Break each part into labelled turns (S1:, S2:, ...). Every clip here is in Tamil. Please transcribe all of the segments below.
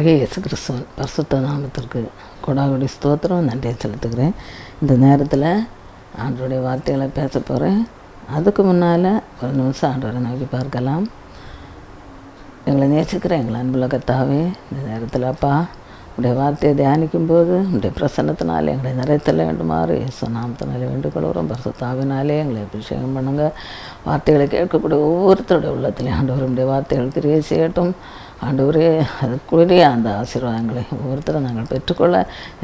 S1: ஆண்டவராகிய இயேசு கிறிஸ்துவின் பரிசுத்த நாமத்திற்கு கொடாகொடி ஸ்தோத்திரம் நன்றியை செலுத்துகிறேன். இந்த நேரத்தில் ஆண்டவருடைய வார்த்தைகளை பேச போகிறேன். அதுக்கு முன்னால் ஒரு நிமிஷம் ஆண்டவரை நோக்கி பார்க்கலாம். எங்களை நேசிக்கிறேன் எங்களை அன்புள்ள கர்த்தாவே, இந்த நேரத்தில் அப்பா உடைய வார்த்தையை தியானிக்கும்போது உடைய பிரசன்னத்தினாலே எங்களை நிறைத்தல வேண்டுமாறு இயேசு நாமத்தினாலே வேண்டுகொள்கிறோம். பரிசுத்தாவினாலே எங்களை அபிஷேகம் பண்ணுங்க. வார்த்தைகளை கேட்கக்கூடிய ஒவ்வொருத்தருடைய உள்ளத்திலே ஆண்டவருடைய வார்த்தைகள் கிரியை செய்யட்டும். ஆண்டவரே, அதுக்குரிய அந்த ஆசீர்வாதங்களை ஒவ்வொருத்தரும் நாங்கள் பெற்றுக்கொள்ள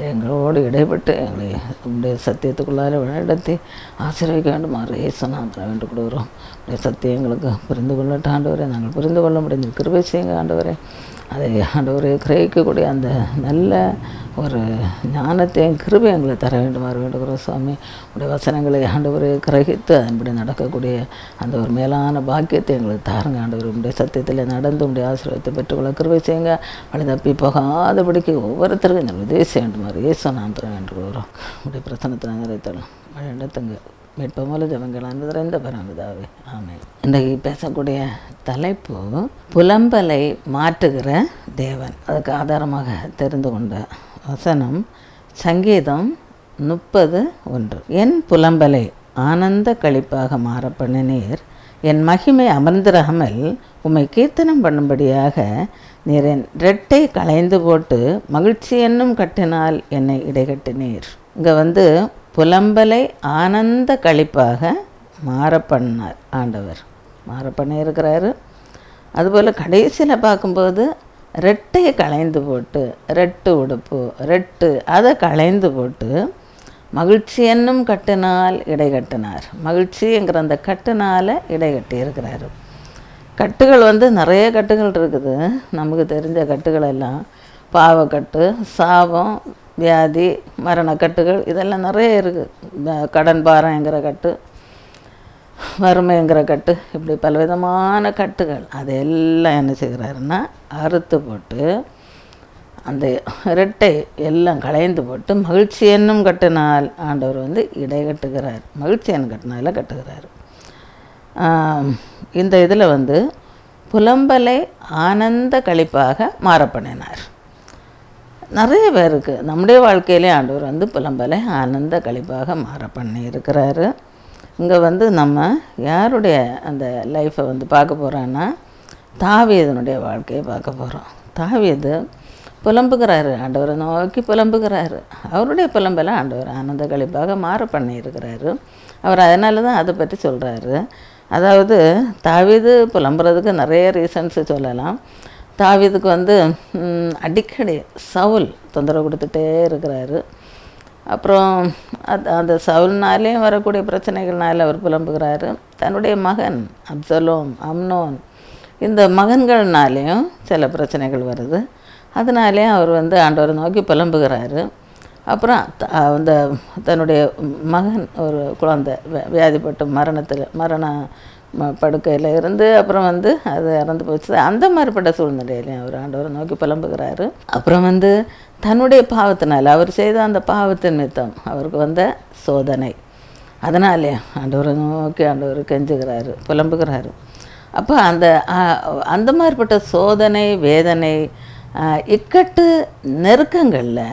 S1: எங்களோடு இடைப்பட்டு எங்களை உடைய சத்தியத்துக்குள்ளார வழிநடத்தி ஆசீர்வதிக்க வேண்டுமாறு இயேசு நாமத்தில் வேண்டுகொள்கிறோம். உடைய சத்தியம் எங்களுக்கு புரிந்து கொள்ளட்ட ஆண்டவரே, நாங்கள் புரிந்து கொள்ள முடிஞ்சு கிருபை செய்யுங்க ஆண்டவரே. அதை ஆண்டவரை கிரகிக்கக்கூடிய அந்த நல்ல ஒரு ஞானத்தையும் கிருபை எங்களை தர வேண்டுமாறு வேண்டுகிறோம் சுவாமி. உடைய வசனங்களை ஆண்டவரை கிரகித்து அதன்படி நடக்கக்கூடிய அந்த ஒரு மேலான பாக்கியத்தை எங்களுக்கு தாருங்க ஆண்டவர். உடைய சத்தியத்தில் நடந்து உடைய ஆசீர்வாதத்தை பெற்றுக்கொள்ள கிருபை செய்யுங்க. வழி தப்பி போகாதபடிக்கு ஒவ்வொருத்தருக்கும் இந்த உதவி செய்ய வேண்டுமாறு இயேசு நாமத்தில் வேண்டுகிறோம். உடைய பிரசனத்தை நிறைத்தலாம் வழி நடத்துங்க. மீட்ப மூல ஜபங்கள் அன்புதிறைந்த பரமபிதாவே, ஆமென். இன்றைக்கு பேசக்கூடிய தலைப்பு புலம்பலை மாற்றுகிற தேவன். அதுக்கு ஆதாரமாக தெரிந்து கொண்ட வசனம் சங்கீதம் 30:1. என் புலம்பலை ஆனந்த களிப்பாக மாற பண்ணினீர், என் மகிமை அமர்ந்திராமல் உம்மை கீர்த்தனம் பண்ணும்படியாக நீர் என் ரெட்டை களைந்து போட்டு மகிழ்ச்சி என்னும் கட்டினால் என்னை இடைகட்டினீர். இங்கே புலம்பலை ஆனந்த களிப்பாக மாற பண்ணார் ஆண்டவர், மாற பண்ணியிருக்கிறாரு. அதுபோல் கடைசியில் பார்க்கும்போது ரெட்டையை களைந்து போட்டு, ரெட்டு உடுப்பு ரெட்டு அதை களைந்து போட்டு மகிழ்ச்சி என்னும் கட்டினால் இடைகட்டினார். மகிழ்ச்சிங்கிற அந்த கட்டினால் இடைகட்டி இருக்கிறாரு. கட்டுகள் நிறைய கட்டுகள் இருக்குது. நமக்கு தெரிஞ்ச கட்டுகள் எல்லாம் பாவக்கட்டு, சாபம், வியாதி, மரணக்கட்டுகள் இதெல்லாம் நிறைய இருக்குது. கடன் பாரங்கிற கட்டு, வறுமைங்கிற கட்டு, இப்படி பலவிதமான கட்டுகள். அதையெல்லாம் என்ன செய்கிறாருன்னா அறுத்து போட்டு அந்த இரட்டை எல்லாம் களைந்து போட்டு மகிழ்ச்சி என்னும் கட்டினால் ஆண்டவர் இடைகட்டுகிறார். மகிழ்ச்சி என்னும் கட்டினால கட்டுகிறார். இந்த இதில் புலம்பலை ஆனந்த களிப்பாக மாற பண்ணினார். நிறைய பேருக்கு நம்முடைய வாழ்க்கையிலே ஆண்டவர் புலம்பலை ஆனந்த களிப்பாக மாற பண்ணி இருக்கிறாரு. இங்கே நம்ம யாருடைய அந்த லைஃப்பை பார்க்க போகிறோன்னா தாவீதனுடைய வாழ்க்கையை பார்க்க போகிறோம். தாவீது புலம்புகிறாரு, ஆண்டவரை நோக்கி புலம்புகிறாரு. அவருடைய புலம்பலை ஆண்டவர் ஆனந்த களிப்பாக மாற பண்ணி இருக்கிறாரு. அவர் அதனால தான் அதை பற்றி சொல்கிறாரு. அதாவது தாவீது புலம்புறதுக்கு நிறைய ரீசன்ஸு சொல்லலாம். தாவீதுக்கு அடிக்கடி சவுல் தொந்தரவு கொடுத்துட்டே இருக்கிறாரு. அப்புறம் அந்த சவுல்னாலேயும் வரக்கூடிய பிரச்சனைகள்னால அவர் புலம்புகிறாரு. தன்னுடைய மகன் அப்சலோம், அம்னோன் இந்த மகன்கள்னாலேயும் சில பிரச்சனைகள் வருது. அதனாலேயும் அவர் ஆண்டவரை நோக்கி புலம்புகிறாரு. அப்புறம் அந்த தன்னுடைய மகன் ஒரு குழந்தை வியாதிப்பட்டு மரண படுக்கையில் இருந்து அப்புறம் அது இறந்து போச்சு. அந்த மாதிரிப்பட்ட சூழ்நிலையிலையும் அவர் ஆண்டவரை நோக்கி புலம்புகிறாரு. அப்புறம் தன்னுடைய பாவத்தினால் அவர் செய்த அந்த பாவத்தின் நிமித்தம் அவருக்கு வந்த சோதனை, அதனாலே ஆண்டவரை நோக்கி ஆண்டவர் கெஞ்சுகிறாரு, புலம்புகிறாரு. அப்போ அந்த மாதிரிப்பட்ட சோதனை, வேதனை, இக்கட்டு, நெருக்கங்களில்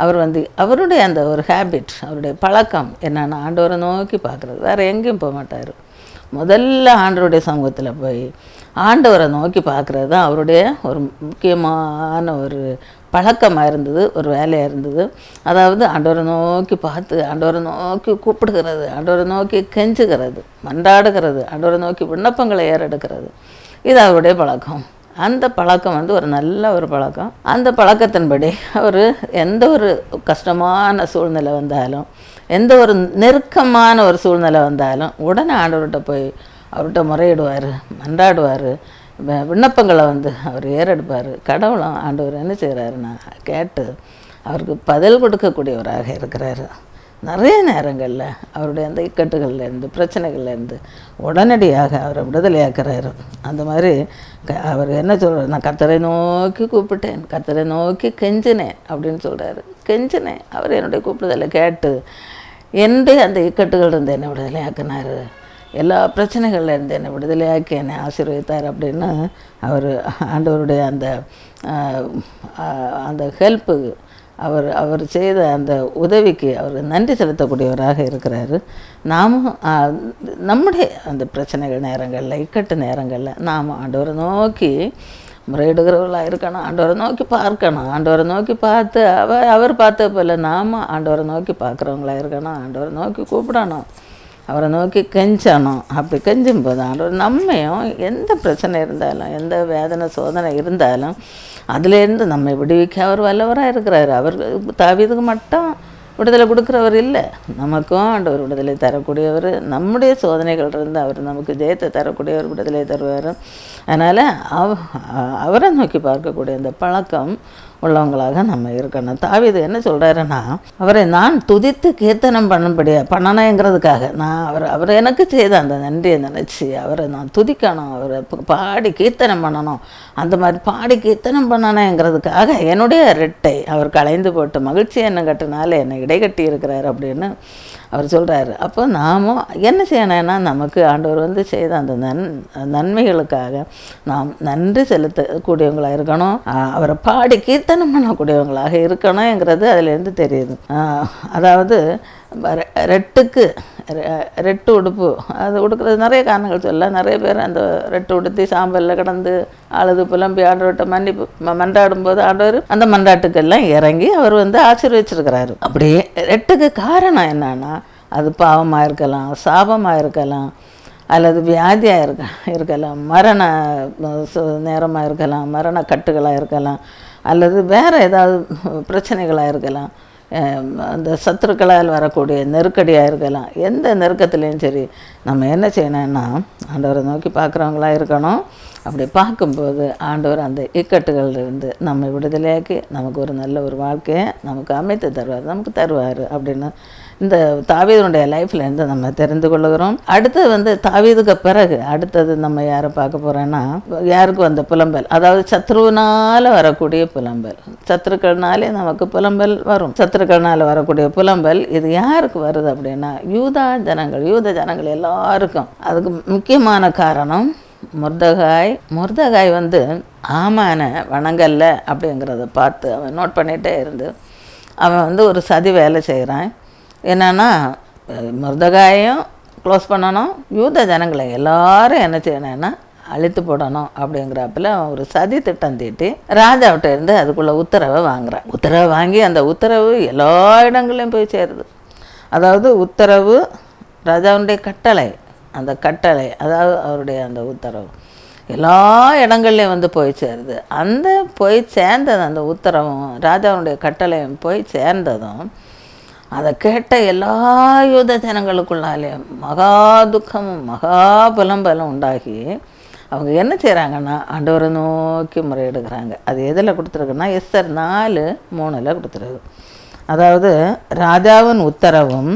S1: அவர் அவருடைய அந்த ஒரு ஹேபிட், அவருடைய பழக்கம் என்னென்னா ஆண்டவரை நோக்கி பார்க்குறது. வேறு எங்கேயும் போக மாட்டார். முதல்ல ஆண்டவருடைய சமூகத்தில் போய் ஆண்டவரை நோக்கி பார்க்குறது தான் அவருடைய ஒரு முக்கியமான ஒரு பழக்கமாக இருந்தது, ஒரு வேலையாக இருந்தது. அதாவது ஆண்டவரை நோக்கி பார்த்து ஆண்டவரை நோக்கி கூப்பிடுகிறது, ஆண்டவரை நோக்கி கெஞ்சுகிறது, மன்றாடுகிறது, ஆண்டவரை நோக்கி விண்ணப்பங்களை ஏறெடுக்கிறது. இது அவருடைய பழக்கம். அந்த பழக்கம் ஒரு நல்ல ஒரு பழக்கம். அந்த பழக்கத்தின்படி அவர் எந்த ஒரு கஷ்டமான சூழ்நிலை வந்தாலும், எந்த ஒரு நெருக்கமான ஒரு சூழ்நிலை வந்தாலும் உடனே ஆண்டவர்கிட்ட போய் அவர்கிட்ட முறையிடுவார், மன்றாடுவார், விண்ணப்பங்களை அவர் ஏறெடுப்பார். கடவுளும் ஆண்டவர் என்ன செய்கிறாருன்னா கேட்டு அவருக்கு பதில் கொடுக்கக்கூடியவராக இருக்கிறாரு. நிறைய நேரங்களில் அவருடைய அந்த இக்கட்டுகள்லேருந்து, பிரச்சனைகள்லேருந்து உடனடியாக அவரை விடுதலையாக்குறாரு. அந்த மாதிரி அவர் என்ன சொல்கிறார், நான் கர்த்தரை நோக்கி கூப்பிட்டேன், கர்த்தரை நோக்கி கெஞ்சினேன் அப்படின்னு சொல்கிறாரு. கெஞ்சினேன், அவர் என்னுடைய கூப்பிடுதலை கேட்டு என்னுடைய அந்த இக்கட்டுகள் இருந்து என்னை விடுதலையாக்குனார். எல்லா பிரச்சனைகள்ல இருந்து என்னை விடுதலையாக்கி என்னை ஆசீர்வதித்தார் அப்படின்னு அவர் ஆண்டவருடைய அந்த அந்த ஹெல்ப்புக்கு அவர் செய்த அந்த உதவிக்கு அவர் நன்றி செலுத்தக்கூடியவராக இருக்கிறாரு. நாமும் நம்முடைய அந்த பிரச்சனைகள் நேரங்களில், இக்கட்டு நேரங்களில் நாம் ஆண்டவரை நோக்கி முறையிடுகிறவர்களாக இருக்கணும். ஆண்டவரை நோக்கி பார்க்கணும். ஆண்டவரை நோக்கி பார்த்து அவர் பார்த்த போல் நாம் ஆண்டவரை நோக்கி பார்க்குறவங்களா இருக்கணும். ஆண்டவரை நோக்கி கூப்பிடணும், அவரை நோக்கி கெஞ்சணும். அப்படி கெஞ்சும் போது ஆண்டவர் நம்மையும் எந்த பிரச்சனை இருந்தாலும், எந்த வேதனை சோதனை இருந்தாலும் அதுலேருந்து நம்மை விடுவிக்க அவர் வல்லவராக இருக்கிறார். அவர் தாவீதுக்கு மட்டும் விடுதலை கொடுக்குறவர் இல்லை, நமக்கும் ஆண்டவர் விடுதலை தரக்கூடியவர். நம்முடைய சோதனைகள் இருந்து அவர் நமக்கு ஜெயத்தை தரக்கூடியவர், விடுதலை தருவார். அதனால் அவரை நோக்கி பார்க்கக்கூடிய அந்த பழக்கம் உள்ளவங்களாக நம்ம இருக்கணும். தாவீது என்ன சொல்கிறாருன்னா, அவரை நான் துதித்து கீர்த்தனம் பண்ணணுங்கிறதுக்காக அவர் எனக்கு செய்த அந்த நன்றியை நினச்சி அவரை நான் துதிக்கணும், அவரை பாடி கீர்த்தனம் பண்ணணும். அந்த மாதிரி பாடி கீர்த்தனம் பண்ணணுங்கிறதுக்காக என்னுடைய ரெட்டை அவர் களைந்து போட்டு மகிழ்ச்சி என்ன கட்டினால என்னை இடைக்கட்டி இருக்கிறார் அப்படின்னு அவர் சொல்கிறாரு. அப்போ நாமும் என்ன செய்யணும்னா, நமக்கு ஆண்டவர் செய்த அந்த நன்மைகளுக்காக நாம் நன்றி செலுத்தக்கூடியவங்களாக இருக்கணும். அவரை பாடி கீர்த்தனம் பண்ணக்கூடியவங்களாக இருக்கணுங்கிறது அதுலேருந்து தெரியுது. அதாவது ரெட்டு உடுப்பு அது உடுக்கிறது நிறைய காரணங்கள் சொல்லலாம். நிறைய பேர் அந்த ரெட்டு உடுத்தி சாம்பலில் கிடந்து அழுது புலம்பி ஆண்டவர்கிட்ட மன்றாடும்போது ஆண்டவர் அந்த மன்றாட்டுக்கெல்லாம் இறங்கி அவர் ஆசீர்வதிச்சிருக்கிறாரு. அப்படியே ரெட்டுக்கு காரணம் என்னன்னா, அது பாவமாக இருக்கலாம், சாபமாக இருக்கலாம், அல்லது வியாதியாக இருக்கலாம், மரண நேரமாக இருக்கலாம், மரண கட்டுகளாக இருக்கலாம், அல்லது வேறு ஏதாவது பிரச்சனைகளாக இருக்கலாம், அந்த சத்துருக்களால் வரக்கூடிய நெருக்கடியாக இருக்கலாம். எந்த நெருக்கத்துலேயும் சரி நம்ம என்ன செய்யணும்னா, ஆண்டவரை நோக்கி பார்க்குறவங்களா இருக்கணும். அப்படி பார்க்கும்போது ஆண்டவர் அந்த இக்கட்டுகளிலிருந்து நம்மை விடுதலையாக்கி நமக்கு ஒரு நல்ல ஒரு வாழ்க்கையை நமக்கு அமைத்து தருவார், நமக்கு தருவார் அப்படின்னு இந்த தாவீதுடைய லைஃப்லேருந்து நம்ம தெரிந்து கொள்ளுகிறோம். அடுத்தது தாவீதுக்கு பிறகு அடுத்தது நம்ம யாரை பார்க்க போகிறோன்னா, யாருக்கு புலம்பல், அதாவது சத்ருவினால் வரக்கூடிய புலம்பல். சத்துருக்கள்னாலே நமக்கு புலம்பல் வரும். சத்துருக்கள்னால் வரக்கூடிய புலம்பல் இது யாருக்கு வருது அப்படின்னா, யூத ஜனங்கள் எல்லாருக்கும். அதுக்கு முக்கியமான காரணம் மொர்தகாய் ஆமானை வணங்கல்ல அப்படிங்கிறத பார்த்து அவன் நோட் பண்ணிகிட்டே இருந்து அவன் ஒரு சதி வேலை செய்கிறான். என்னன்னா, மொர்தகாயும் க்ளோஸ் பண்ணணும், யூத ஜனங்களை எல்லாரும் என்ன செய்யணும்னா அழித்து போடணும் அப்படிங்கிறப்பில் அவன் ஒரு சதி திட்டம் தீட்டி ராஜாவிட்ட இருந்து அதுக்குள்ளே உத்தரவை வாங்குறான். உத்தரவை வாங்கி அந்த உத்தரவு எல்லா இடங்களையும் போய் சேருது. அதாவது உத்தரவு ராஜாவுடைய கட்டளை, அந்த கட்டளை அதாவது அவருடைய அந்த உத்தரவு எல்லா இடங்கள்லையும் போய் சேருது. அந்த போய் சேர்ந்தது அந்த உத்தரவும் ராஜாவுடைய கட்டளையும் போய் சேர்ந்ததும் அதை கேட்ட எல்லா யூத ஜனங்களுக்குள்ளாலேயும் மகா துக்கமும் மகா புலம்பலும் உண்டாகி அவங்க என்ன செய்கிறாங்கன்னா, ஆண்டவரை நோக்கி முறையிடுகிறாங்க. அது எதில் கொடுத்துருக்குன்னா, எஸ்தர் 4:3 கொடுத்துருக்கு. அதாவது ராஜாவின் உத்தரவும்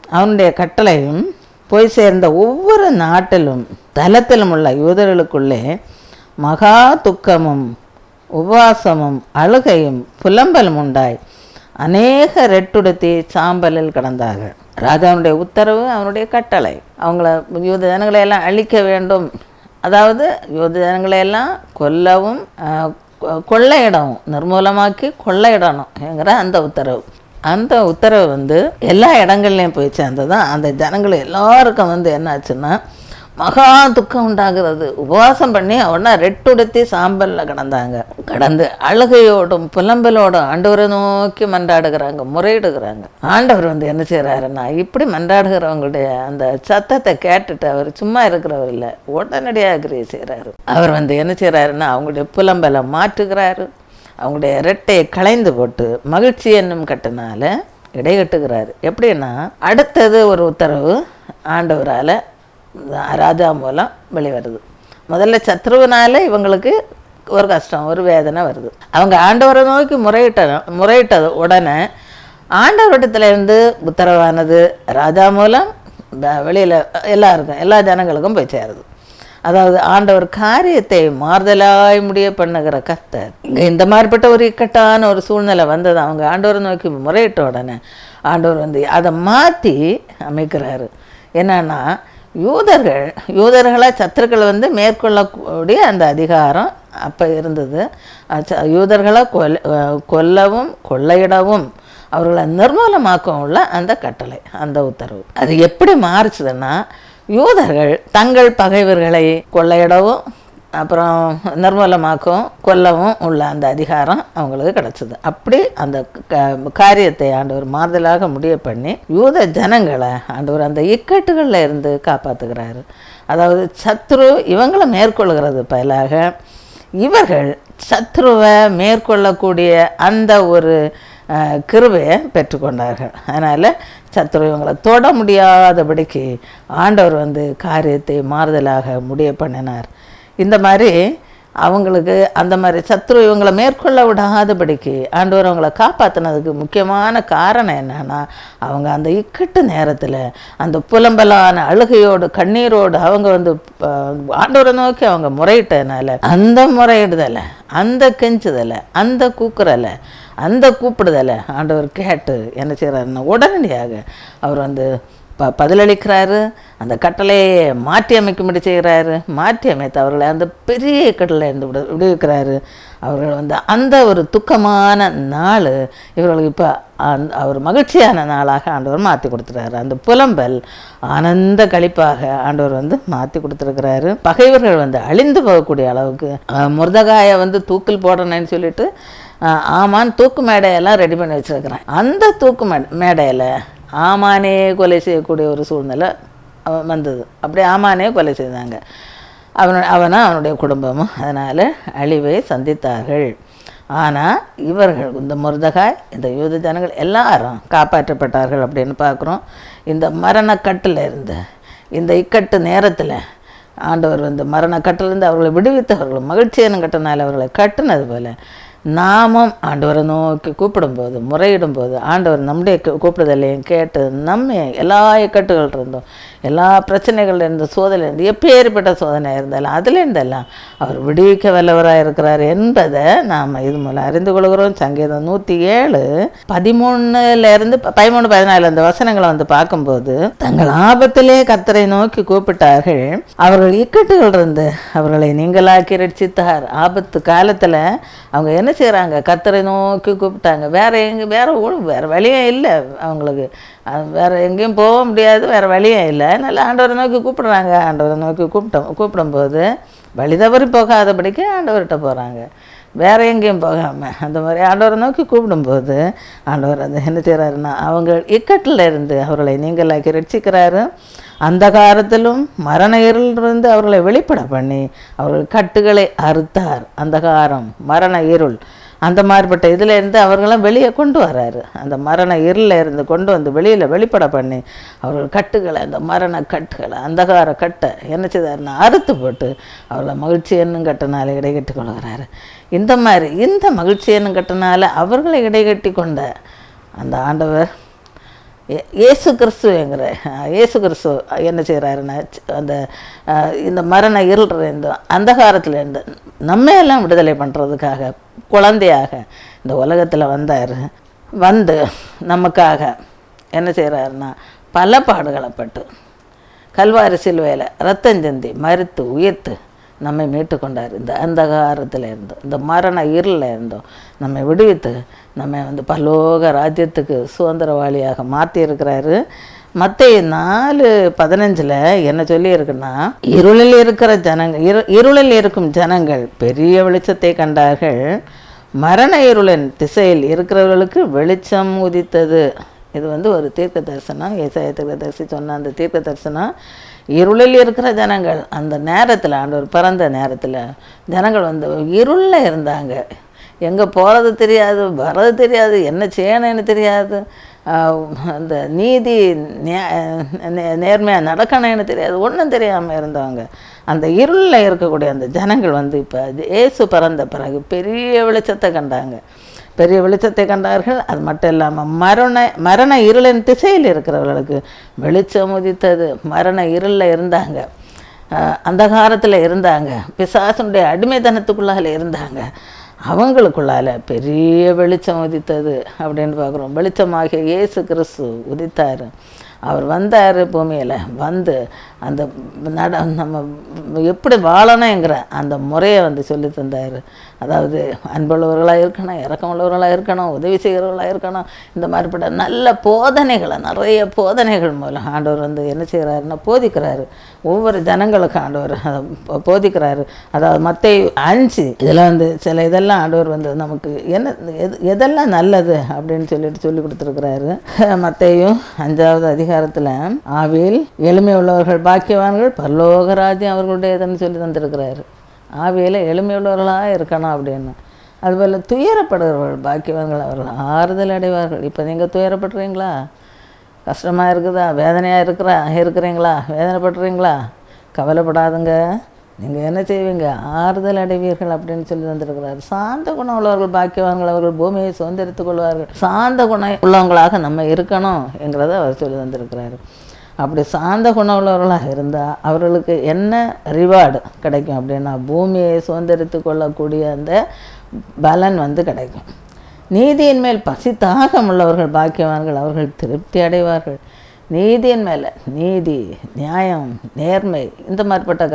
S1: அவனுடைய கட்டளையும் போய் சேர்ந்த ஒவ்வொரு நாட்டிலும் தலத்திலும் உள்ள யூதர்களுக்குள்ளே மகா துக்கமும் உபவாசமும் அழுகையும் புலம்பலும் உண்டாய் அநேக ரெட்டுடுத்தி சாம்பலில் கிடந்தாங்க. ராஜாவுடைய உத்தரவு, அவனுடைய கட்டளை, அவங்கள யூத ஜனங்களை எல்லாம் அழிக்க வேண்டும், அதாவது யூத ஜனங்களை எல்லாம் கொல்லவும் கொள்ளையிடவும், நிர்மூலமாக்கி கொள்ளையிடணும்ங்கிற அந்த உத்தரவு. அந்த உத்தரவு எல்லா இடங்கள்லையும் போய் சேர்ந்ததான். அந்த ஜனங்கள் எல்லாருக்கும் என்ன ஆச்சுன்னா மகா துக்கம் உண்டாகிறது. உபவாசம் பண்ணி அவனா ரெட்டுடுத்தி சாம்பலில் கடந்து அழுகையோடும் புலம்பலோடும் ஆண்டவரை நோக்கி மன்றாடுகிறாங்க, முறையிடுகிறாங்க. ஆண்டவர் என்ன செய்கிறாருன்னா, இப்படி மன்றாடுகிறவங்களுடைய அந்த சத்தத்தை கேட்டுட்டு அவர் சும்மா இருக்கிறவர் இல்லை, உடனடியாக கிரியை செய்கிறாரு. அவர் என்ன செய்கிறாருன்னா, அவங்களுடைய புலம்பலை மாற்றுகிறாரு, அவங்களுடைய ரெட்டையை களைந்து போட்டு மகிழ்ச்சி என்னும் கட்டினால இடைகட்டுகிறாரு. எப்படின்னா, அடுத்தது ஒரு உத்தரவு ஆண்டவரால் ராஜா மூலம் வெளிவருது. முதல்ல சத்ருவினால இவங்களுக்கு ஒரு கஷ்டம், ஒரு வேதனை வருது. அவங்க ஆண்டவரை நோக்கி முறையிட்டது உடனே ஆண்டவரிடத்துலேருந்து உத்தரவானது ராஜா மூலம் வெளியில் எல்லாருக்கும், எல்லா ஜனங்களுக்கும் போய் சேருது. அதாவது ஆண்டவர் காரியத்தை மாறுதலாய் முடிய பண்ணுகிற கர்த்தர். இங்கே இந்த மாதிரிப்பட்ட ஒரு இக்கட்டான ஒரு சூழ்நிலை வந்தது. அவங்க ஆண்டவரை நோக்கி முறையிட்ட உடனே ஆண்டவர் அதை மாற்றி அமைக்கிறாரு. என்னன்னா, யூதர்களை சத்துருக்கள் வந்து மேற்கொள்ளக்கூடிய அந்த அதிகாரம் அப்போ இருந்தது. யூதர்களை கொல்லவும் கொள்ளையிடவும் அவர்களை நிர்மூலமாக்கவும் உள்ள அந்த கட்டளை, அந்த உத்தரவு. அது எப்படி மாறுச்சுதுன்னா, யூதர்கள் தங்கள் பகைவர்களை கொள்ளையிடவும் அப்புறம் நிர்மூலமாக்கவும் கொல்லவும் உள்ள அந்த அதிகாரம் அவங்களுக்கு கிடச்சிது. அப்படி அந்த காரியத்தை ஆண்டவர் மாறுதலாக முடிய பண்ணி யூத ஜனங்களை ஆண்டவர் அந்த இக்கட்டுகளில் இருந்து காப்பாற்றுகிறாரு. அதாவது சத்ரு இவங்களை மேற்கொள்கிறது பதிலாக இவர்கள் சத்ருவை மேற்கொள்ளக்கூடிய அந்த ஒரு கிருபையை பெற்றுக்கொண்டார்கள். அதனால் சத்ரு இவங்களை தொட முடியாதபடிக்கு ஆண்டவர் வந்து காரியத்தை மாறுதலாக முடிய பண்ணினார். இந்த மாதிரி அவங்களுக்கு அந்த மாதிரி சத்ரு இவங்களை மேற்கொள்ள விடாதபடிக்கு ஆண்டவர் அவங்கள காப்பாற்றினதுக்கு முக்கியமான காரணம் என்னன்னா, அவங்க அந்த இக்கட்டு நேரத்தில் அந்த புலம்பலான அழுகையோடு கண்ணீரோடு அவங்க வந்து ஆண்டவரை நோக்கி அவங்க முறையிட்டதுனால அந்த முறையிடுதலை, அந்த கெஞ்சுதலை, அந்த கூக்குறலை, அந்த கூப்பிடுதலை ஆண்டவர் கேட்டு என்ன செய்கிறாருன்னா உடனடியாக அவர் வந்து பதிலளிக்கிறாரு. அந்த கட்டளையை மாற்றி அமைக்கும்படி செய்கிறாரு. மாற்றி அமைத்து அவர்களை அந்த பெரிய கட்டளை இருந்து விடுவிக்கிறாரு. அவர்கள் வந்து அந்த ஒரு துக்கமான நாள் இவர்களுக்கு இப்போ அவர் மகிழ்ச்சியான நாளாக ஆண்டவர் மாற்றி கொடுத்துறாரு. அந்த புலம்பல் ஆனந்த களிப்பாக ஆண்டவர் வந்து மாற்றி கொடுத்துருக்கிறாரு. பகைவர்கள் வந்து அழிந்து போகக்கூடிய அளவுக்கு முருதகாயை வந்து தூக்கில் போடணும்னு சொல்லிட்டு ஆமான் தூக்கு மேடையெல்லாம் ரெடி பண்ணி வச்சுருக்கிறேன். அந்த தூக்கு மேடையில் ஆமானே கொலை செய்யக்கூடிய ஒரு சூழ்நிலை வந்தது. அப்படி ஆமானே கொலை செய்தாங்க. அவனுடைய குடும்பமும் அதனால் அழிவை சந்தித்தார்கள். ஆனால் இவர்கள் இந்த முருதகாய் இந்த யூத ஜனங்கள் எல்லாரும் காப்பாற்றப்பட்டார்கள் அப்படின்னு பார்க்குறோம். இந்த மரணக்கட்டில் இருந்து இந்த இக்கட்டு நேரத்தில் ஆண்டவர் வந்து மரணக்கட்டிலிருந்து அவர்களை விடுவித்தவர்கள் மகிழ்ச்சியான கட்டினால் அவர்களை கட்டுனது போல் நாமும் ஆண்டவரை நோக்கி கூப்பிடும்போது முறையிடும்போது ஆண்டவர் நம்முடைய கூப்பிடுதலையும் கேட்டு நம்ம எல்லா இக்கட்டுகள் இருந்தோம், எல்லா பிரச்சனைகள் இருந்து சோதனை இருந்து எப்பேற்பட்ட சோதனை இருந்தாலும் அதுலேருந்தெல்லாம் அவர் விடுவிக்க வல்லவராக இருக்கிறார் என்பதை நாம் இது மூலம் அறிந்து கொள்கிறோம். சங்கீதம் 107 13 14 அந்த வசனங்களை வந்து பார்க்கும்போது தங்கள் ஆபத்திலே கர்த்தரை நோக்கி கூப்பிட்டார்கள், அவர்கள் இக்கட்டுகள் இருந்து அவர்களை நீங்களாக்கி ரட்சித்தார். ஆபத்து காலத்தில் அவங்க என்ன செய்கிறாங்க, கர்த்தரை நோக்கி கூப்பிட்டாங்க. வேறு வழியே இல்லை அவங்களுக்கு, வேறு எங்கேயும் போக முடியாது, வேறு வழியே இல்லை. அதனால் ஆண்டவரை நோக்கி கூப்பிடுறாங்க. ஆண்டவரை நோக்கி கூப்பிடும்போது வழி தவறி போகாதபடிக்கு ஆண்டவர்கிட்ட போகிறாங்க, வேறு எங்கேயும் போகாமல். அந்த மாதிரி ஆண்டவரை நோக்கி கூப்பிடும்போது ஆண்டவர் அது என்ன செய்கிறாருன்னா அவங்க இக்கட்டில் இருந்து அவர்களை நீங்களாக்கி ரட்சிக்கிறாரு. அந்த காலத்திலும் மரண இருளிலிருந்து அவர்களை வெளிப்பட பண்ணி அவர்கள் கட்டுகளை அறுத்தார். அந்த காரம் மரண இருள் அந்த மாதிரிப்பட்ட இதில் இருந்து அவர்களெல்லாம் வெளியே கொண்டு வர்றாரு. அந்த மரண இருளில் இருந்து கொண்டு வந்து வெளிப்பட பண்ணி அவர்கள் கட்டுகளை அந்த மரண கட்டுகளை அந்தகார கட்டை என்ன செய்தாருன்னா அறுத்து போட்டு அவர்களை மகிழ்ச்சி என்னும் கட்டினால இடைகட்டி கொள்கிறாரு. இந்த மகிழ்ச்சி என்னும் கட்டினால அவர்களை இடைகட்டி கொண்ட அந்த ஆண்டவர் இயேசு கிறிஸ்து என்ன செய்கிறாருன்னா அந்த இந்த மரண இருள்லேருந்து அந்தகாரத்துலேருந்து நம்மையெல்லாம் விடுதலை பண்ணுறதுக்காக குழந்தையாக இந்த உலகத்தில் வந்தார். வந்து நமக்காக என்ன செய்கிறாருன்னா பல பாடுகளை பட்டு கல்வாரி சிலுவையில் ரத்தஞ்சந்தி மரித்து உயிர்த்து நம்மை மீட்டு கொண்டார். இந்த அந்தகாரத்தில் இருந்தோம், இந்த மரண இருளில் இருந்தோம் நம்மை விடுவித்து நம்மை வந்து பரலோக ராஜ்யத்துக்கு சுதந்திரவாளியாக மாற்றி இருக்கிறாரு. மத்தேயு 4:15 என்ன சொல்லியிருக்குன்னா, இருளில் இருக்கும் ஜனங்கள் பெரிய வெளிச்சத்தை கண்டார்கள், மரண இருளின் திசையில் இருக்கிறவர்களுக்கு வெளிச்சம் உதித்தது. இது வந்து ஒரு தீர்க்க தரிசனம். ஏசாயா தீர்க்கதரிசி சொன்ன அந்த தீர்க்க தரிசனம். இருளில் இருக்கிற ஜனங்கள் அந்த நேரத்தில் ஆண்டவர் பிறந்த நேரத்தில் ஜனங்கள் வந்து இருளில் இருந்தாங்க. எங்கே போகிறது தெரியாது, வர்றது தெரியாது, என்ன செய்யணும்னு தெரியாது, அந்த நீதி நேர்மையாக நடக்கணும்னு தெரியாது, ஒன்றும் தெரியாமல் இருந்தவங்க. அந்த இருளில் இருக்கக்கூடிய அந்த ஜனங்கள் வந்து இப்போ இயேசு பிறந்த பிறகு பெரிய வெளிச்சத்தை கண்டாங்க, பெரிய வெளிச்சத்தை கண்டார்கள். அது மட்டும் இல்லாமல் மரண இருளின் திசையில் இருக்கிறவர்களுக்கு வெளிச்சம் உதித்தது. மரண இருளில் இருந்தாங்க, அந்த காலத்தில் இருந்தாங்க, பிசாசனுடைய அடிமைத்தனத்துக்குள்ளால் இருந்தாங்க, அவங்களுக்குள்ளால் பெரிய வெளிச்சம் உதித்தது அப்படின்னு பார்க்குறோம். வெளிச்சமாகிய இயேசு கிறிஸ்து உதித்தார். அவர் வந்தார் பூமியில், வந்து அந்த நம்ம எப்படி வாழணுங்கிற அந்த முறையை வந்து சொல்லி தந்தார். அதாவது அன்புள்ளவர்களாக இருக்கணும், இரக்கமுள்ளவர்களாக இருக்கணும், உதவி செய்கிறவர்களாக இருக்கணும். இந்த மாதிரிப்பட்ட நல்ல போதனைகளை, நிறைய போதனைகள் மூலம் ஆண்டவர் வந்து என்ன செய்கிறாருன்னா போதிக்கிறாரு. ஒவ்வொரு ஜனங்களுக்கும் ஆண்டவர் போதிக்கிறாரு. அதாவது மத்தேயு 5 இதில் வந்து சில இதெல்லாம் ஆண்டவர் வந்து நமக்கு என்ன எதெல்லாம் நல்லது அப்படின்னு சொல்லி கொடுத்துருக்கிறாரு. மத்தேயு 5வது அதிகாரத்தில் ஆவியில் எளிமை உள்ளவர்கள் பாக்கியவான்கள் பரலோக ராஜ்யம் அவர்களுடையதுன்னு சொல்லி தந்திருக்கிறாரு. ஆவியில் எளிமையுள்ளவர்களாக இருக்கணும் அப்படின்னு. அதுபோல் துயரப்படுகிறவர்கள் பாக்கியவான்கள் அவர்கள் ஆறுதல் அடைவார்கள். இப்போ நீங்கள் துயரப்படுறீங்களா? கஷ்டமாக இருக்குதா? வேதனையாக இருக்கிறீங்களா? வேதனைப்படுறீங்களா? கவலைப்படாதுங்க. நீங்கள் என்ன செய்வீங்க? ஆறுதல் அடைவீர்கள் அப்படின்னு சொல்லி தந்திருக்கிறார். சாந்த குணம் உள்ளவர்கள் பாக்கியவான்கள் அவர்கள் பூமியை சுதந்திரித்துக் கொள்வார்கள். சாந்த குணம் உள்ளவங்களாக நம்ம இருக்கணும் என்கிறத அவர் சொல்லி தந்திருக்கிறாரு. அப்படி சாந்த குணம் உள்ளவர்களாக இருந்தால் அவர்களுக்கு என்ன ரிவார்டு கிடைக்கும் அப்படின்னா பூமியை சுதந்திரித்து கொள்ளக்கூடிய அந்த பலன் வந்து கிடைக்கும். நீதியின் மேல் பசி தாகம் உள்ளவர்கள் பாக்கியவான்கள் அவர்கள் திருப்தி அடைவார்கள். நீதியின் மேலே நீதி, நியாயம், நேர்மை இந்த மாதிரிப்பட்ட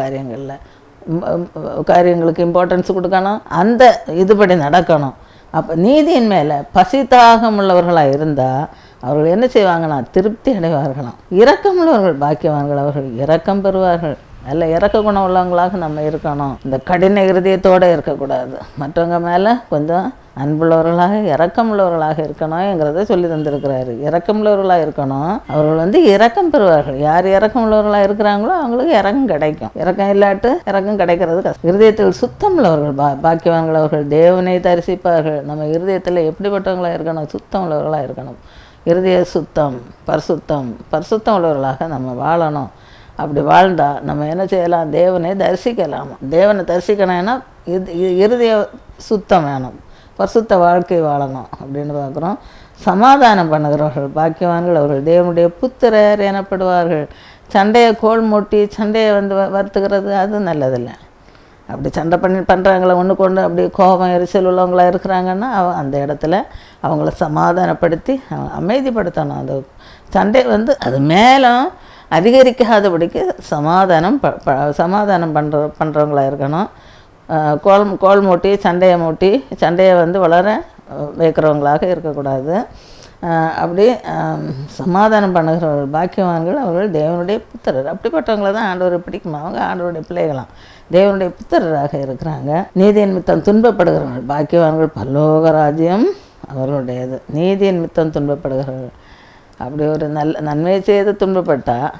S1: காரியங்களுக்கு இம்பார்ட்டன்ஸ் கொடுக்கணும். அந்த இதுபடி நடக்கணும். அப்போ நீதியின் மேலே பசி தாகம் உள்ளவர்களாக இருந்தால் அவர்கள் என்ன செய்வாங்கன்னா திருப்தி அடைவார்களாம். இரக்கமுள்ளவர்கள் பாக்கியவான்கள் அவர்கள் இரக்கம் பெறுவார்கள். நல்ல இறக்க குணம் உள்ளவங்களாக நம்ம இருக்கணும். இந்த கடின இருதயத்தோடு இருக்கக்கூடாது. மற்றவங்க மேலே கொஞ்சம் அன்புள்ளவர்களாக இரக்கமுள்ளவர்களாக இருக்கணும்ங்கிறத சொல்லி தந்திருக்கிறாரு. இரக்கமுள்ளவர்களாக இருக்கணும். அவர்கள் வந்து இரக்கம் பெறுவார்கள். யார் இரக்கமுள்ளவர்களாக இருக்கிறாங்களோ அவங்களுக்கு இறக்கம் கிடைக்கும். இறக்கம் இல்லாட்டு இறக்கம் கிடைக்கிறது கஷ்டம். இருதயத்தில் சுத்தம் உள்ளவர்கள் பாக்கியவான்கள் அவர்கள் தேவனை தரிசிப்பார்கள். நம்ம இருதயத்தில் எப்படிப்பட்டவங்களாக இருக்கணும்? சுத்தம் உள்ளவர்களாக இருக்கணும். இருதய சுத்தம், பரிசுத்தம் உள்ளவர்களாக நம்ம வாழணும். அப்படி வாழ்ந்தால் நம்ம என்ன செய்யலாம்? தேவனை தரிசிக்கலாம். தேவனை தரிசிக்கணும்னா இருதய சுத்தம் வேணும், பரிசுத்த வாழ்க்கை வாழணும் அப்படின்னு பார்க்குறோம். சமாதானம் பண்ணுகிறவர்கள் பாக்கியவான்கள் அவர்கள் தேவனுடைய புத்திரர் எனப்படுவார்கள். சண்டையை கோல் மூட்டி சண்டையை வந்து வருத்துக்கிறது அது நல்லதில்லை. அப்படி சண்டை பண்ணுறாங்களே ஒன்று கொண்டு அப்படி கோபம் எரிச்சல் உள்ளவங்களாக இருக்கிறாங்கன்னா அந்த இடத்துல அவங்கள சமாதானப்படுத்தி அமைதிப்படுத்தணும். அந்த சண்டை வந்து அது மேலும் அதிகரிக்காதபடிக்கு சமாதானம் பண்ணுறவங்களாக இருக்கணும். கோல் மூட்டி சண்டையை வந்து வளர வைக்கிறவங்களாக இருக்கக்கூடாது. அப்படி சமாதானம் பண்ணுகிறவர்கள் பாக்கியவான்கள் அவர்கள் தேவனுடைய புத்திரர். அப்படிப்பட்டவங்கள தான் ஆண்டவர் பிடிக்குமா? அவங்க ஆண்டவருடைய பிள்ளைகளாம் தேவனுடைய புத்திரராக இருக்கிறாங்க. நீதியின் மித்தம் துன்பப்படுகிறவர்கள் பாக்கியவான்கள் பரலோக ராஜ்யம் அவர்களுடையது. நீதியின் மித்தம் துன்பப்படுகிறவர்கள் அப்படி ஒரு நன்மை செய்து துன்பப்பட்டால்,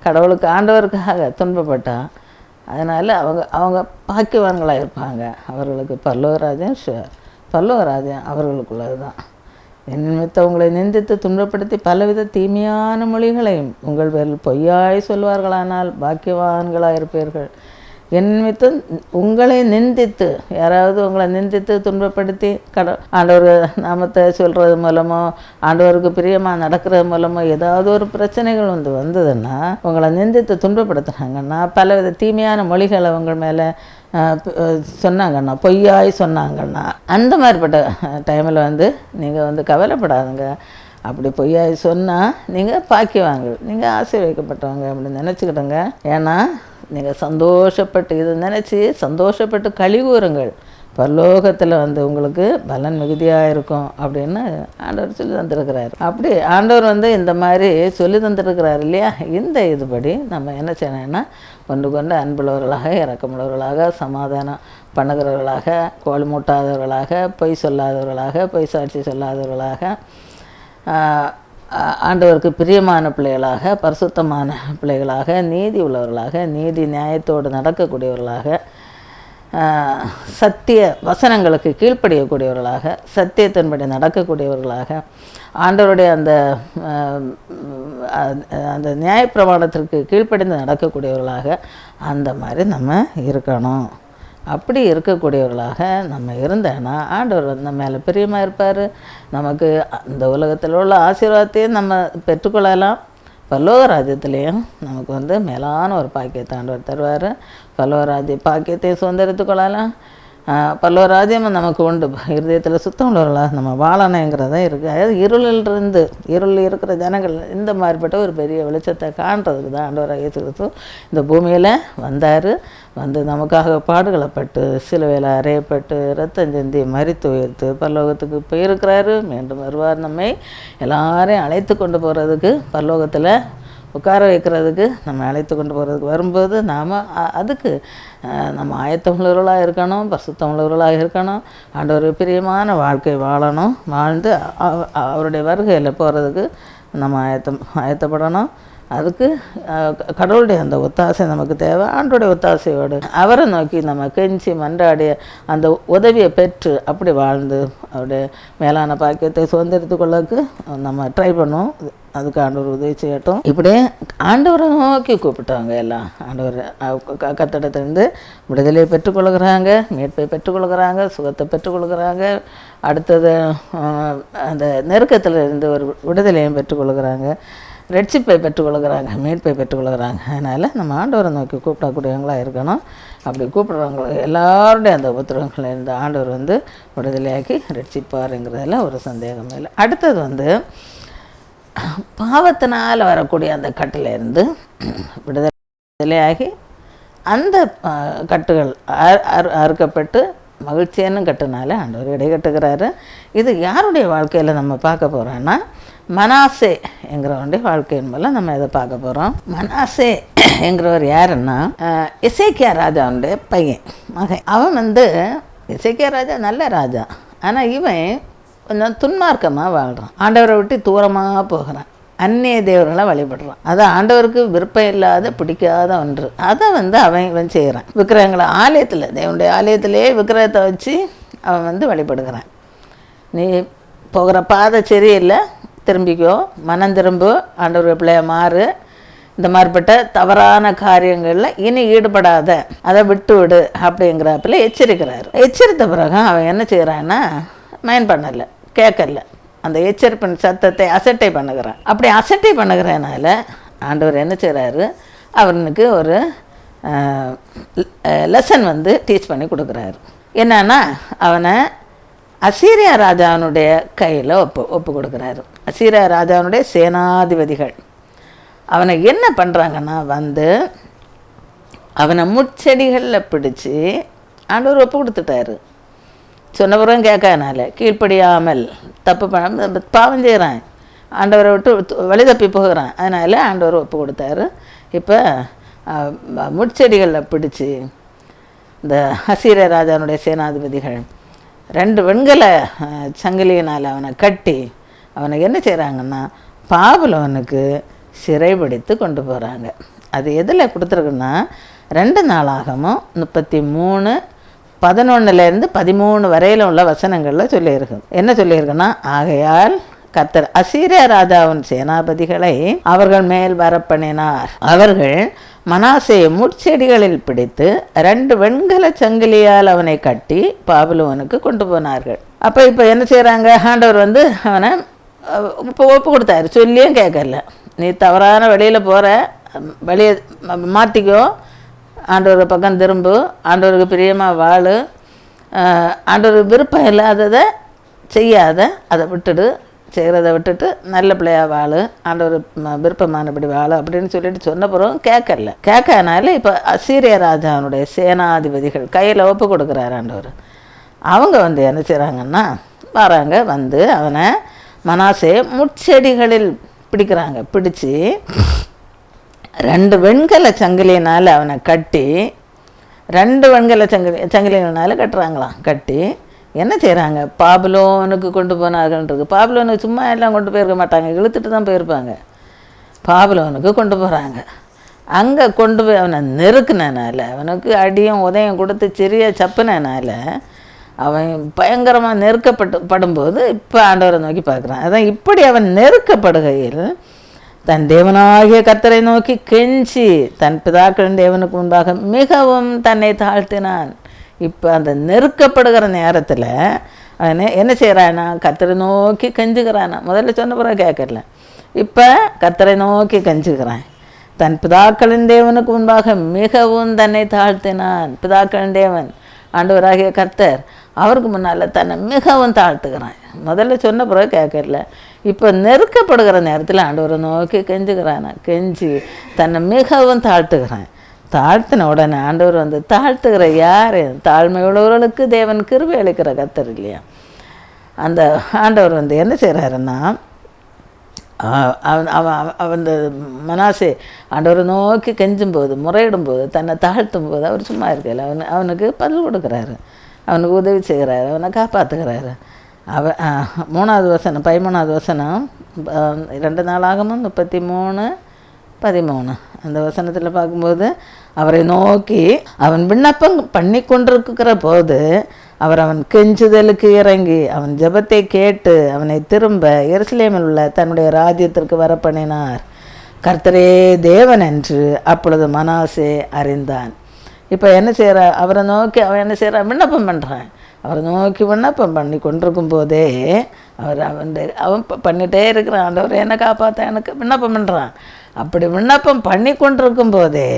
S1: கடவுளுக்கு ஆண்டவருக்காக துன்பப்பட்டால், அதனால் அவங்க பாக்கியவான்களாக இருப்பாங்க. அவர்களுக்கு பரலோகராஜ்யம் பரலோகராஜ்யம் அவர்களுக்குள்ளது தான். என் நிமித்தம் உங்களை நிந்தித்து துன்பப்படுத்தி பலவித தீமையான மொழிகளையும் உங்கள் பேரில் பொய்யாய் சொல்வார்களானால் பாக்கியவான்களாக இருப்பீர்கள். என் நிமித்தம் உங்களை நிந்தித்து, யாராவது உங்களை நிந்தித்து துன்பப்படுத்தி ஆண்டவர் நாமத்தை சொல்கிறது மூலமோ ஆண்டவருக்கு பிரியமாக நடக்கிறது மூலமோ ஏதாவது ஒரு பிரச்சனைகள் வந்ததுன்னா உங்களை நிந்தித்து துன்பப்படுத்துனாங்கன்னா, பலவித தீமையான மொழிகளை உங்கள் மேலே சொன்னாங்கன்னா, பொய்யாய் சொன்னாங்கன்னா, அந்த மாதிரிப்பட்ட டைமில் நீங்கள் கவலைப்படாதுங்க. அப்படி பொய்யாய் சொன்னால் நீங்கள் பாக்கியவாங்க, நீங்கள் ஆசீர்வதிக்கப்பட்டவங்க அப்படின்னு நினச்சிக்கிடுங்க. ஏன்னா நீங்கள் இதை நினச்சி சந்தோஷப்பட்டு களி கூறுங்கள். பரலோகத்தில் உங்களுக்கு பலன் மிகுதியாக இருக்கும் அப்படின்னு ஆண்டவர் சொல்லி தந்திருக்கிறார். அப்படி ஆண்டவர் இந்த மாதிரி சொல்லி தந்திருக்கிறார் இல்லையா? இந்த இதுபடி நம்ம என்ன செய்யணும்னா கொண்டு அன்புள்ளவர்களாக, இரக்கமுள்ளவர்களாக, சமாதானம் பண்ணுகிறவர்களாக, கோல் மூட்டாதவர்களாக, பொய் சொல்லாதவர்களாக, பொய் சாட்சி சொல்லாதவர்களாக, ஆண்டவருக்கு பிரியமான பிள்ளைகளாக, பரிசுத்தமான பிள்ளைகளாக, நீதி உள்ளவர்களாக, நீதி நியாயத்தோடு நடக்கக்கூடியவர்களாக, சத்திய வசனங்களுக்கு கீழ்ப்படியக்கூடியவர்களாக, சத்தியத்தின்படி நடக்கக்கூடியவர்களாக, ஆண்டவருடைய அந்த நியாயப்பிரமாணத்திற்கு கீழ்ப்படிந்து நடக்கக்கூடியவர்களாக அந்த மாதிரி நம்ம இருக்கணும். அப்படி இருக்கக்கூடியவர்களாக நம்ம இருந்தேன்னா ஆண்டவர் நம்ம மேலே பிரியமாக இருப்பார். நமக்கு இந்த உலகத்தில் உள்ள ஆசீர்வாதத்தையும் நம்ம பெற்றுக்கொள்ளலாம். பரலோக ராஜ்யத்துலேயும் நமக்கு மேலான ஒரு பாக்கியத்தை ஆண்டவர் தருவார். பரலோக ராஜ்ய பாக்கியத்தை சுதந்திரித்து கொள்ளலாம். பல்லவ ராஜ்யமும் நமக்கு உண்டு. இருதயத்தில் சுத்தம் உள்ளவர்களாக நம்ம வாழணுங்கிறதா இருக்குது. அதாவது இருள் இருக்கிற ஜனங்கள் இந்த மாதிரிப்பட்ட ஒரு பெரிய வெளிச்சத்தை காண்றதுக்கு தான் ஆண்டவராக இயேசு கிறிஸ்து இந்த பூமியில் வந்தார். வந்து நமக்காக பாடுகளப்பட்டு சிலுவையில் அறையப்பட்டு ரத்தம் சிந்தி மரித்து உயர்த்து பரலோகத்துக்கு போயிருக்கிறாரு. மீண்டும் வருவார். நம்மை எல்லாரையும் அழைத்து கொண்டு போகிறதுக்கு, பரலோகத்தில் உட்கார வைக்கிறதுக்கு, நம்ம அழைத்து கொண்டு போகிறதுக்கு வரும்போது நாம் அதுக்கு நம்ம ஆயத்தமுள்ளவர்களாக இருக்கணும், பரிசுத்தமுள்ளவர்களாக இருக்கணும், ஆண்டவர் பிரியமான வாழ்க்கை வாழணும். வாழ்ந்து அவருடைய வருகையில் போகிறதுக்கு நம்ம ஆயத்தப்படணும். அதுக்கு கடவுளுடைய அந்த ஒத்தாசை நமக்கு தேவை. ஆண்டோடைய ஒத்தாசையோடு அவரை நோக்கி நம்ம கெஞ்சி மன்றாடிய அந்த உதவியை பெற்று அப்படி வாழ்ந்து அவருடைய மேலான பாக்கியத்தை சுதந்திரித்து கொள்ளக்கு நம்ம ட்ரை பண்ணுவோம். அதுக்கு ஆண்டவர் உதவி செய்யட்டும். இப்படியே ஆண்டவரை நோக்கி கூப்பிட்டவங்க எல்லாம் ஆண்டவர் கத்திடத்திலிருந்து விடுதலையை பெற்றுக்கொள்கிறாங்க, மீட்பை பெற்றுக்கொள்கிறாங்க, சுகத்தை பெற்றுக்கொள்கிறாங்க. அடுத்தது அந்த நெருக்கத்தில் இருந்து ஒரு விடுதலையும் பெற்றுக்கொள்கிறாங்க, ரட்சிப்பை பெற்றுக்கொள்கிறாங்க, மீட்பை பெற்றுக்கொள்கிறாங்க. அதனால் நம்ம ஆண்டவரை நோக்கி கூப்பிடக்கூடியவங்களாக இருக்கணும். அப்படி கூப்பிட்றவங்க எல்லாருடைய அந்த உபத்திரவங்களில் இருந்து ஆண்டவர் விடுதலையாக்கி ரட்சிப்பாருங்கிறதுல ஒரு சந்தேகம் இல்லை. அடுத்தது பாவத்தினால் வரக்கூடிய அந்த கட்டிலிருந்து விடுதலையாகி அந்த கட்டுகள் அறுக்கப்பட்டு மகிழ்ச்சியான கட்டுனால ஆண்டவர் இடைக்கட்டுகிறாரு. இது யாருடைய வாழ்க்கையில் நம்ம பார்க்க போகிறோன்னா மனாசே என்கிறவருடைய வாழ்க்கையின் மூலம் நம்ம இதை பார்க்க போகிறோம். மனாசே என்கிறவர் யாருன்னா எசேக்கியா ராஜாவுடைய மகன். அவன் எசேக்கியா ராஜா நல்ல ராஜா, ஆனால் இவன் கொஞ்சம் துன்மார்க்கமாக வாழ்கிறான். ஆண்டவரை விட்டு தூரமாக போகிறான், அந்நிய தேவர்களை வழிபடுறான். அது ஆண்டவருக்கு விருப்பம் இல்லாத பிடிக்காத ஒன்று. அதை அவன் செய்கிறான். விக்கிரகங்களை ஆலயத்தில், தேவனுடைய ஆலயத்திலேயே விக்கிரகத்தை வச்சு அவன் வழிபடுகிறான். நீ போகிற பாதை சரியில்லை, திரும்பிக்கோ, மனம் திரும்பு, ஆண்டவர் பிள்ளைய மாறு, இந்த மாதிரிப்பட்ட தவறான காரியங்களில் இனி ஈடுபடாத, அதை விட்டு விடு அப்படிங்கிறப்பில் எச்சரிக்கிறாரு. எச்சரித்த பிறகு அவன் என்ன செய்கிறான்னா மைண்ட் பண்ணலை, கேட்கல. அந்த எச்சரிப்பின் சத்தத்தை அசட்டை பண்ணுகிறான். அப்படி அசட்டை பண்ணுகிறதுனால ஆண்டவர் என்ன செய்கிறாரு, அவனுக்கு ஒரு லெசன் டீச் பண்ணி கொடுக்குறாரு. என்னன்னா அவனை அசீரியா ராஜாவினுடைய கையில் ஒப்பு கொடுக்குறாரு. அசீரியா ராஜாவினுடைய சேனாதிபதிகள் அவனை என்ன பண்ணுறாங்கன்னா அவனை முட்செடிகளில் பிடிச்சி ஆண்டவர் ஒப்பு கொடுத்துட்டாரு. சொன்னவரும் கேட்கறனால கீழ்ப்படியாமல் தப்பு பாவம் செய்கிறான், ஆண்டவரை விட்டு வழி தப்பி போகிறான். அதனால் ஆண்டவர் ஒப்பு கொடுத்தாரு. இப்போ முட்செடிகளில் பிடிச்சி இந்த அசீரியா ராஜாவுடைய சேனாதிபதிகள் 2 வெண்கல சங்கிலியினால் அவனை கட்டி அவனை என்ன செய்கிறாங்கன்னா பாபிலோனுக்கு சிறைபிடித்து கொண்டு போகிறாங்க. அது எதில் கொடுத்துருக்குன்னா 2 நாளாகமும் 33:11-13 வரையில் உள்ள வசனங்களில் சொல்லியிருக்கு. என்ன சொல்லியிருக்குன்னா, ஆகையால் கர்த்தர் அசீரியா ராஜாவின் சேனாபதிகளை அவர்கள் மேல் வரப்பண்ணினார். அவர்கள் மனாசேயை முட்செடிகளில் பிடித்து 2 வெண்கல சங்கிலியால் அவனை கட்டி பாபிலோனுக்கு கொண்டு போனார்கள். இப்போ என்ன செய்கிறாங்க, ஆண்டவர் அவனை இப்போ ஒப்பு கொடுத்தாரு. சொல்லியும் கேட்கல, நீ தவறான வழியில் போகிற, வழியை மாற்றிக்கோ, ஆண்டவர் பக்கம் திரும்பு, ஆண்டவருக்கு பிரியமாக வாழு, ஆண்டவர் விருப்பம் இல்லாததை செய்யாத, அதை விட்டுடு, செய்கிறத விட்டுட்டு நல்ல பிள்ளையாக வாழு, ஆண்டவர் விருப்பமானபடி வாழு அப்படின்னு சொல்லிட்டு சொன்ன பிறகும் கேட்கனால இப்போ அசீரியா ராஜாவுடைய சேனாதிபதிகள் கையில் ஒப்பு கொடுக்குறாரு ஆண்டவர். அவங்க என்ன செய்கிறாங்கன்னா வராங்க, அவனை மனாசே முட்செடிகளில் பிடிக்கிறாங்க. பிடிச்சி 2 வெண்கல சங்கிலியினால் அவனை கட்டி, 2 வெண்கல சங்கிலியினால் கட்டுறாங்களாம். கட்டி என்ன செய்கிறாங்க, பாபிலோனுக்கு கொண்டு போனார்கள்ன்றது. பாபிலோனுக்கு சும்மா எல்லாம் கொண்டு போயிருக்க மாட்டாங்க, இழுத்துட்டு தான் போயிருப்பாங்க. பாபிலோனுக்கு கொண்டு போகிறாங்க. அங்கே கொண்டு போய் அவனை நெருக்குனனால, அவனுக்கு அடியும் உதயம் கொடுத்து சிறிய சப்புனனால அவன் பயங்கரமாக நெருக்கப்படும்போது இப்போ ஆண்டவரை நோக்கி பார்க்குறான். அதான் இப்படி அவன் நெருக்கப்படுகையில் தன் தேவனாகிய கர்த்தரை நோக்கி கெஞ்சி தன் பிதாக்களின் தேவனுக்கு முன்பாக மிகவும் தன்னை தாழ்த்தினான். இப்போ அந்த நெருக்கப்படுகிற நேரத்தில் அவன் என்ன செய்கிறானா, கர்த்தரை நோக்கி கெஞ்சுக்கிறானா. முதல்ல சொன்ன பிறகு கேட்கல, இப்போ கர்த்தரை நோக்கி கெஞ்சுக்கிறான். தன் பிதாக்களின் தேவனுக்கு முன்பாக மிகவும் தன்னை தாழ்த்தினான். பிதாக்களின் தேவன் ஆண்டவராகிய கர்த்தர் அவருக்கு முன்னால் தன்னை மிகவும் தாழ்த்துக்கிறான். முதல்ல சொன்ன பிறகு கேட்கல, இப்போ நெருக்கப்படுகிற நேரத்தில் ஆண்டவரை நோக்கி கெஞ்சுக்கிறான். கெஞ்சி தன்னை மிகவும் தாழ்த்துக்கிறான். தாழ்த்தின உடனே ஆண்டவர் வந்து தாழ்த்துகிற யார்? தாழ்மை உள்ளவர்களுக்கு தேவன் கிருபை அளிக்கிற கர்த்தர் இல்லையா? அந்த ஆண்டவர் வந்து என்ன செய்கிறாருன்னா, அவன் மனாசே ஆண்டவரை நோக்கி கெஞ்சும்போது, முறையிடும்போது, தன்னை தாழ்த்தும் போது அவர் சும்மா இருக்கல. அவனுக்கு பதில் கொடுக்குறாரு, அவனுக்கு உதவி செய்கிறாரு, அவனை காப்பாற்றுகிறாரு. 3வது வசனம் 13வது வசனம் 2 நாளாகமும் 33:13 அந்த வசனத்தில் பார்க்கும்போது, அவரை நோக்கி அவன் விண்ணப்பம் பண்ணி கொண்டிருக்கிற போது அவன் கெஞ்சுதலுக்கு இறங்கி அவன் ஜெபத்தை கேட்டு அவனை திரும்ப எருசலேமில் உள்ள தன்னுடைய ராஜ்யத்திற்கு வர பண்ணினார். கர்த்தரே தேவன் என்று அப்பொழுது மனாசே அறிந்தான். இப்போ என்ன செய்கிற, அவரை நோக்கி அவன் என்ன செய்கிறான்? விண்ணப்பம் பண்ணுறான். அவரை நோக்கி விண்ணப்பம் பண்ணி கொண்டிருக்கும் போதே அவன் பண்ணிகிட்டே இருக்கிறான். ஆண்டவர் என்னை காப்பாற்ற எனக்கு விண்ணப்பம் பண்ணுறான். அப்படி விண்ணப்பம் பண்ணி கொண்டிருக்கும் போதே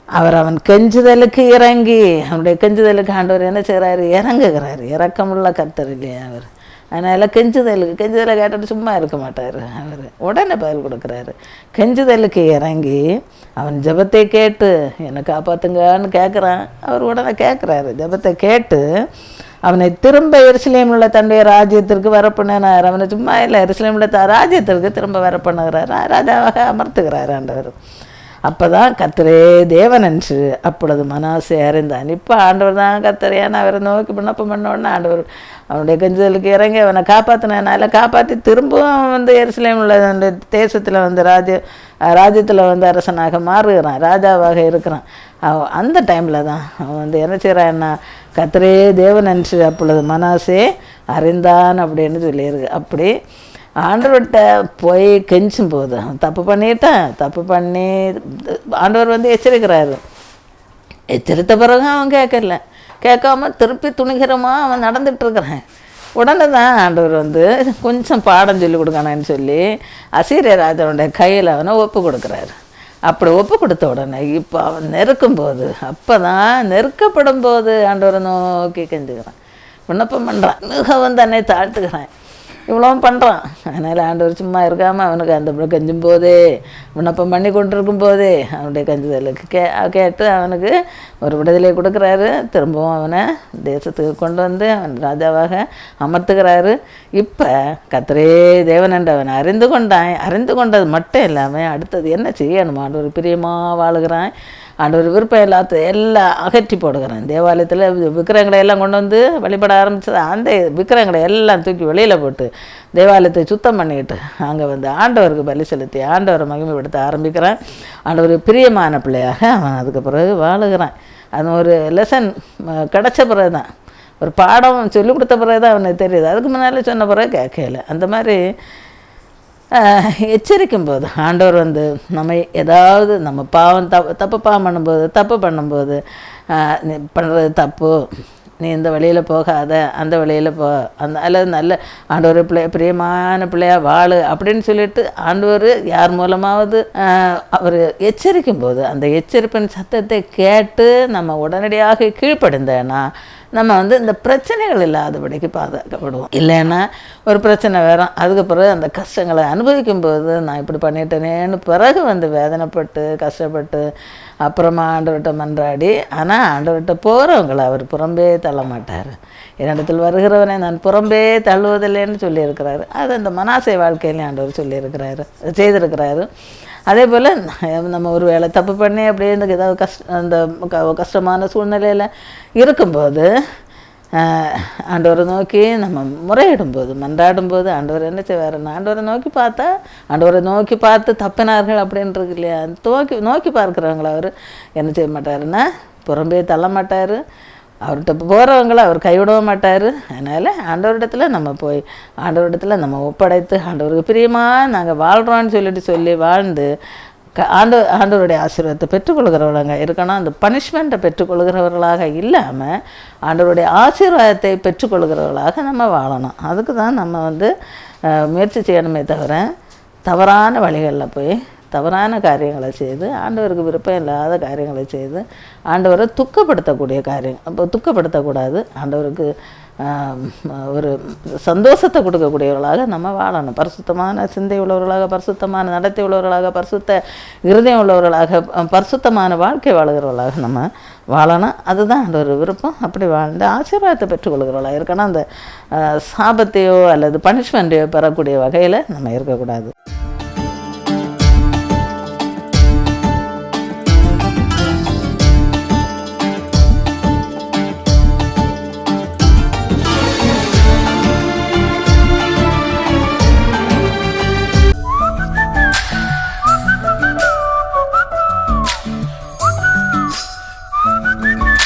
S1: அவன் கெஞ்சுதலுக்கு இறங்கி அவனுடைய கெஞ்சுதலுக்கு ஆண்டவர் என்ன செய்கிறாரு? இறங்குகிறாரு. இறக்கமுள்ள கர்த்தர் இல்லையா அவர்? அதனால் கெஞ்சுதலை கேட்டுட்டு சும்மா இருக்க மாட்டார். அவர் உடனே பதில் கொடுக்குறாரு. கெஞ்சுதலுக்கு இறங்கி அவன் ஜெபத்தை கேட்டு என்னை காப்பாற்றுங்கன்னு கேட்குறான். அவர் உடனே கேட்குறாரு. ஜெபத்தை கேட்டு அவனை திரும்ப எருசலேமில் உள்ள தன்னுடைய ராஜ்யத்திற்கு வர பண்ணினார். அவனை சும்மா இல்லை, எருசலேமில் உள்ள ராஜ்யத்திற்கு திரும்ப வர பண்ணுகிறார். ராஜாவாக அமர்த்துகிறார் ஆண்டவர். அப்போ தான் கர்த்தரே தேவன் என்று அப்பொழுது மனாசே அறிந்தான். இப்போ ஆண்டவர் தான் கர்த்தர். ஏன்னா அவரை நோக்கி விண்ணப்பம் பண்ண உடனே ஆண்டவர் அவனுடைய கெஞ்சுதலுக்கு இறங்கி அவனை காப்பாற்றினால காப்பாற்றி திரும்பவும் வந்து எருசலேமில் உள்ள அந்த தேசத்தில் வந்து ராஜ்யத்தில் வந்து அரசனாக மாறுகிறான், ராஜாவாக இருக்கிறான். அந்த டைமில் தான் அவன் வந்து என்ன செய்கிறான்னா, கர்த்தரே தேவன் என்று அப்பொழுது மனாசே அறிந்தான் அப்படின்னு சொல்லியிருக்கு. அப்படி ஆண்டவர்கிட்ட போய் கெஞ்சும் போது அவன் தப்பு பண்ணிட்டான். தப்பு பண்ணி ஆண்டவர் வந்து எச்சரிக்கிறாரு. எச்சரித்த பிறகு அவன் கேட்காம திருப்பி துணிகரமாக அவன் நடந்துகிட்ருக்கிறான். உடனே தான் ஆண்டவர் வந்து கொஞ்சம் பாடம் சொல்லி கொடுக்கணும்னு சொல்லி அசீரிய ராஜாவுடைய கையில் அவனை ஒப்பு கொடுக்குறாரு. அப்படி ஒப்பு கொடுத்த உடனே இப்போ அவன் நெருக்கும்போது, அப்போ தான் நெருக்கப்படும் போது ஆண்டவரை நோக்கி கெஞ்சுக்கிறான், விண்ணப்பம் பண்ணுறான், மிகவும் தன்னை தாழ்த்துக்கிறான், இவ்வளவும் பண்ணுறான். அதனால் ஆண்டவர் சும்மா இருக்காமல் அவனுக்கு அந்த கெஞ்சும் போதே, விண்ணப்பம் பண்ணி கொண்டிருக்கும் போதே அவனுடைய கெஞ்சுதலுக்கு கேட்டு அவனுக்கு ஒரு விடுதலை கொடுக்குறாரு. திரும்பவும் அவனை தேசத்துக்கு கொண்டு வந்து அவன் ராஜாவாக அமர்த்துக்கிறாரு. இப்போ கர்த்தரே தேவன் என்று அவன் அறிந்து கொண்டது மட்டும் இல்லாமல் அடுத்தது என்ன செய்யணும்? ஆண்டவர் பிரியமாக வாழுகிறான். ஆண்டவர் விருப்பம் எல்லாம் அகற்றி போடுகிறான். தேவாலயத்தில் விக்கிரகங்களை எல்லாம் கொண்டு வந்து வழிபட ஆரம்பித்தது. அந்த விக்கிரகங்களை எல்லாம் தூக்கி வெளியில் போட்டு தேவாலயத்தை சுத்தம் பண்ணிக்கிட்டு அங்கே வந்து ஆண்டவருக்கு பலி செலுத்தி ஆண்டவரை மகிமைப்படுத்த ஆரம்பிக்கிறான். ஆண்டவர் பிரியமான பிள்ளையாக அவன் அதுக்கு பிறகு வாழுகிறான். அது ஒரு லெசன் கிடச்ச பிறகு தான், ஒரு பாடம் சொல்லிக் கொடுத்த பிறகு தான் அவனுக்கு தெரியுது. அதுக்கு முன்னால் சொன்ன பிறகு கேட்கல. அந்த மாதிரி எச்சரிக்கும் போது ஆண்டவர் வந்து நம்ம ஏதாவது நம்ம தப்பு பண்ணும்போது நீ பண்ணுறது தப்பு, நீ இந்த வழியில் போகாத, அந்த வழியில் போ, அல்லது நல்ல ஆண்டவர் பிரியமான பிள்ளையாக வாழு அப்படின்னு சொல்லிட்டு ஆண்டவர் யார் மூலமாவது அவர் எச்சரிக்கும் போது அந்த எச்சரிப்பின் சத்தத்தை கேட்டு நம்ம உடனடியாக கீழ்ப்படிந்தேன்னா நம்ம வந்து இந்த பிரச்சனைகள் இல்லாதபடிக்கு பாதுகாக்கப்படுவோம். இல்லைன்னா ஒரு பிரச்சனை வரும், அதுக்கு பிறகு அந்த கஷ்டங்களை அனுபவிக்கும்போது நான் இப்படி பண்ணிட்டேனேன்னு பிறகு வந்து வேதனைப்பட்டு கஷ்டப்பட்டு அப்புறமா ஆண்டவர்கிட்ட மன்றாடி, ஆனால் ஆண்டவர்கிட்ட போகிறவங்களை அவர் புறம்பே தள்ள மாட்டார். என்னிடத்தில் வருகிறவனை நான் புறம்பே தள்ளுவதில்லைன்னு சொல்லியிருக்கிறாரு. அது அந்த மனாசே வாழ்க்கையிலே ஆண்டவர் செய்திருக்கிறாரு. அதே போல் நம்ம ஒரு வேளை தப்பு பண்ணி அப்படியே இந்த ஏதாவது கஷ்டமான சூழ்நிலையில் இருக்கும்போது ஆண்டவரை நோக்கி நம்ம முறையிடும்போது மன்றாடும்போது ஆண்டவர் என்ன செய்வாருன்னா, ஆண்டவரை நோக்கி பார்த்து தப்பினார்கள் அப்படின்றது இல்லையா, நோக்கி பார்க்குறவங்கள அவர் என்ன செய்ய மாட்டாருன்னா புறம்பே தள்ள மாட்டார். அவர்கிட்ட போகிறவங்கள அவர் கைவிடவும் மாட்டார். அதனால் ஆண்டவரிடத்தில் நம்ம போய் ஆண்டவரிடத்தில் நம்ம ஒப்படைத்து ஆண்டவருக்கு பிரியமாக நாங்கள் வாழ்கிறோன்னு சொல்லி வாழ்ந்து ஆண்டவருடைய ஆசீர்வாதத்தை பெற்றுக்கொள்கிறவர்களாக இருக்கணும். அந்த பனிஷ்மெண்ட்டை பெற்றுக்கொள்கிறவர்களாக இல்லாமல் ஆண்டவருடைய ஆசீர்வாதத்தை பெற்றுக்கொள்கிறவர்களாக நம்ம வாழணும். அதுக்கு தான் நம்ம வந்து முயற்சி செய்யணுமே தவிர தவறான வழிகளில் போய் தவறான காரியங்களை செய்து, ஆண்டவருக்கு விருப்பம் இல்லாத காரியங்களை செய்து, ஆண்டவரை துக்கப்படுத்தக்கூடிய காரியம். அப்போ துக்கப்படுத்தக்கூடாது. ஆண்டவருக்கு ஒரு சந்தோஷத்தை கொடுக்கக்கூடியவர்களாக நம்ம வாழணும். பரிசுத்தமான சிந்தை உள்ளவர்களாக, பரிசுத்தமான நடத்தை உள்ளவர்களாக, பரிசுத்த இருதயம் உள்ளவர்களாக, பரிசுத்தமான வாழ்க்கை வாழுகிறவர்களாக நம்ம வாழணும். அதுதான் ஆண்டவர் விருப்பம். அப்படி வாழ்ந்து ஆசீர்வாதத்தை பெற்றுக்கொள்கிறவர்களாக இருக்கணும். அந்த சாபத்தையோ அல்லது பனிஷ்மெண்ட்டையோ பெறக்கூடிய வகையில் நம்ம இருக்கக்கூடாது.